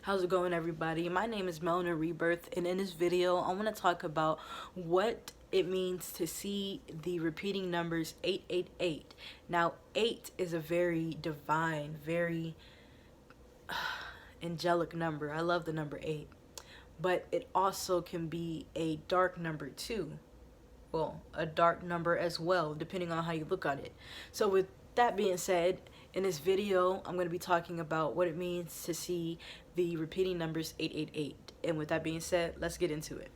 How's it going, everybody? My name is Melanin Rebirth, and in this video I want to talk about what it means to see the repeating numbers 888. Now 8 is a very divine, very angelic number. I love the number 8, but it also can be a dark number too. Well, a dark number as well, depending on how you look at it. So with that being said, in this video, I'm going to be talking about what it means to see the repeating numbers 888. And with that being said, let's get into it.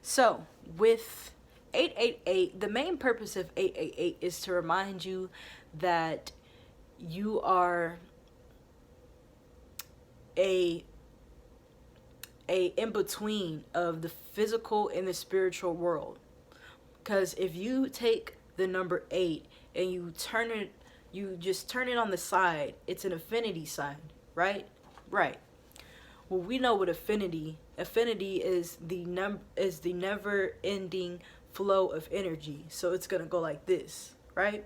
So, with 888, the main purpose of 888 is to remind you that you are a in-between of the physical and the spiritual world. Because if you take the number 8 and you just turn it on the side, it's an affinity sign, right? Right. Well, we know what affinity is the never-ending flow of energy. So it's going to go like this, right?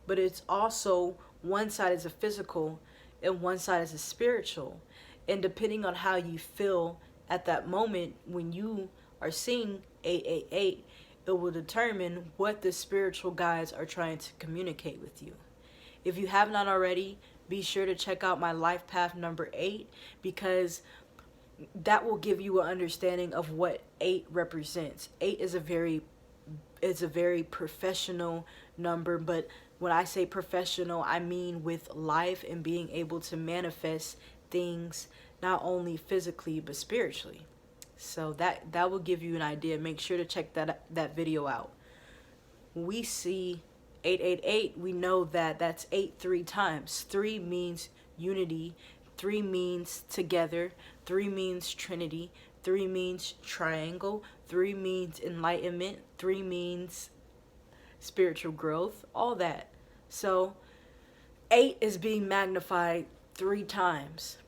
But it's also one side is a physical and one side is a spiritual. And depending on how you feel at that moment when you are seeing 888, it will determine what the spiritual guides are trying to communicate with you. If you have not already, be sure to check out my life path number 8, because that will give you an understanding of what 8 represents. 8 is a very professional number, but when I say professional, I mean with life and being able to manifest things not only physically but spiritually. So that will give you an idea. Make sure to check that video out. When we see 888, we know that that's 8 3 times. 3 means unity, 3 means together, 3 means trinity, 3 means triangle, 3 means enlightenment, 3 means spiritual growth, all that. So 8 is being magnified 3 times.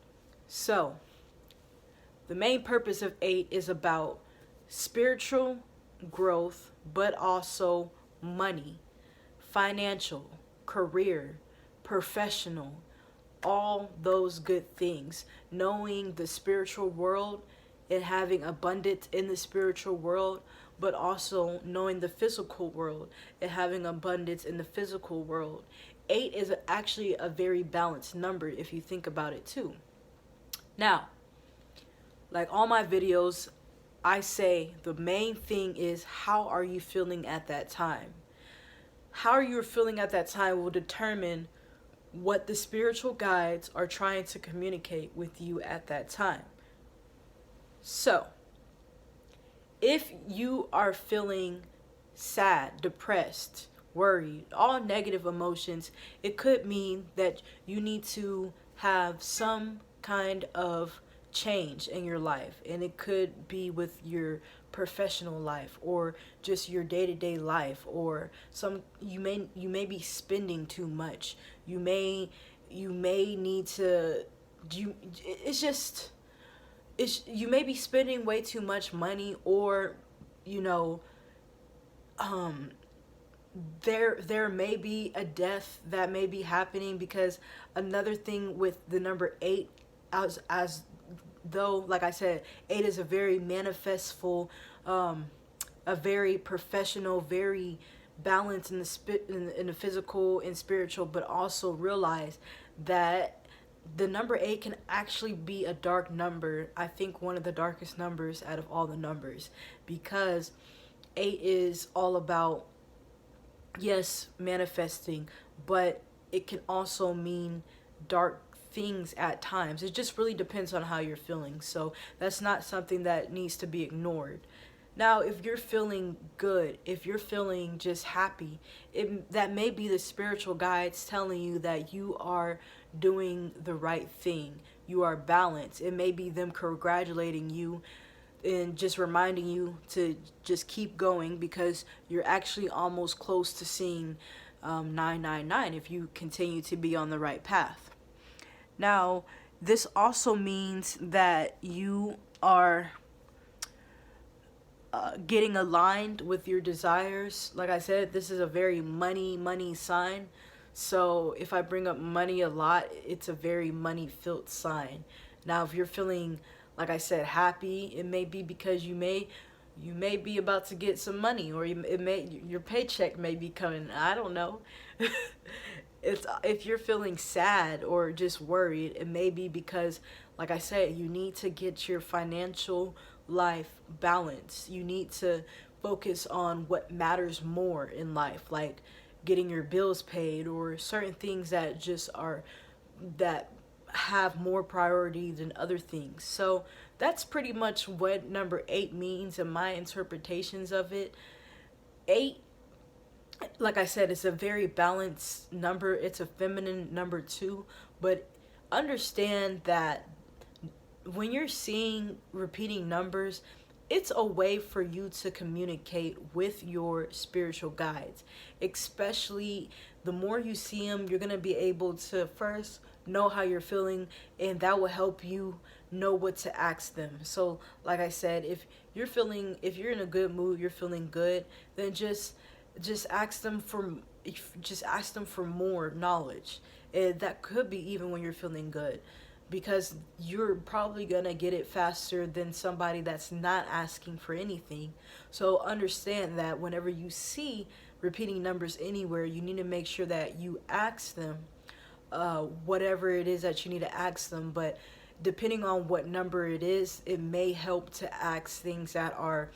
So the main purpose of 8 is about spiritual growth, but also money, financial, career, professional, all those good things. Knowing the spiritual world and having abundance in the spiritual world, but also knowing the physical world and having abundance in the physical world. 8 is actually a very balanced number if you think about it too. Now, like all my videos, I say the main thing is, how are you feeling at that time? How you feeling at that time will determine what the spiritual guides are trying to communicate with you at that time. So, if you are feeling sad, depressed, worried, all negative emotions, it could mean that you need to have some kind of change in your life, and it could be with your professional life or just your day-to-day life, or you may be spending too much. You may need to you may be spending way too much money, or there may be a death that may be happening, because another thing with the number 8, as though, like I said, 8 is a very manifestful, a very professional, very balanced in the physical and spiritual, but also realize that the number 8 can actually be a dark number. I think one of the darkest numbers out of all the numbers, because 8 is all about, yes, manifesting, but it can also mean dark things at times. It just really depends on how you're feeling. So that's not something that needs to be ignored. Now, if you're feeling good, if you're feeling just happy, that may be the spiritual guides telling you that you are doing the right thing. You are balanced. It may be them congratulating you and just reminding you to just keep going, because you're actually almost close to seeing 999 if you continue to be on the right path. Now, this also means that you are getting aligned with your desires. Like I said, this is a very money sign. So if I bring up money a lot, it's a very money-filled sign. Now, if you're feeling, like I said, happy, it may be because you may be about to get some money, or it may, your paycheck may be coming. I don't know. It's, if you're feeling sad or just worried, it may be because, like I said, you need to get your financial life balanced. You need to focus on what matters more in life, like getting your bills paid, or certain things that just are, that have more priority than other things. So that's pretty much what number 8 means in my interpretations of it. 8, like I said, it's a very balanced number. It's a feminine number too, but understand that when you're seeing repeating numbers, it's a way for you to communicate with your spiritual guides. Especially the more you see them, you're going to be able to first know how you're feeling, and that will help you know what to ask them. So, like I said, if you're in a good mood, you're feeling good, then just ask them for just ask them for more knowledge. And that could be even when you're feeling good, because you're probably gonna get it faster than somebody that's not asking for anything. So understand that whenever you see repeating numbers anywhere, you need to make sure that you ask them whatever it is that you need to ask them. But depending on what number it is, it may help to ask things that are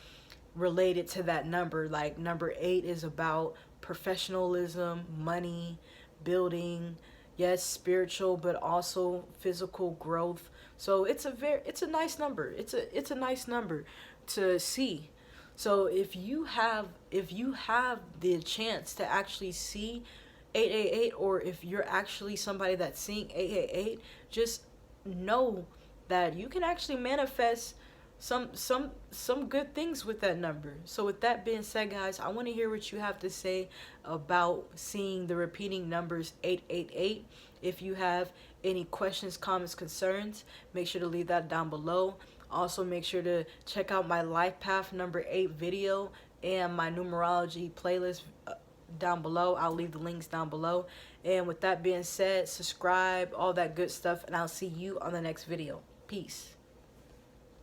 related to that number. Like number 8 is about professionalism, money, building, yes, spiritual, but also physical growth. So it's a nice number. It's a nice number to see. So if you have the chance to actually see 888, or if you're actually somebody that's seeing 888, just know that you can actually manifest some good things with that number. So with that being said, guys, I want to hear what you have to say about seeing the repeating numbers 888. If you have any questions, comments, concerns, make sure to leave that down below. Also, make sure to check out my life path number 8 video and my numerology playlist down below. I'll leave the links down below. And with that being said, subscribe, all that good stuff, and I'll see you on the next video. Peace.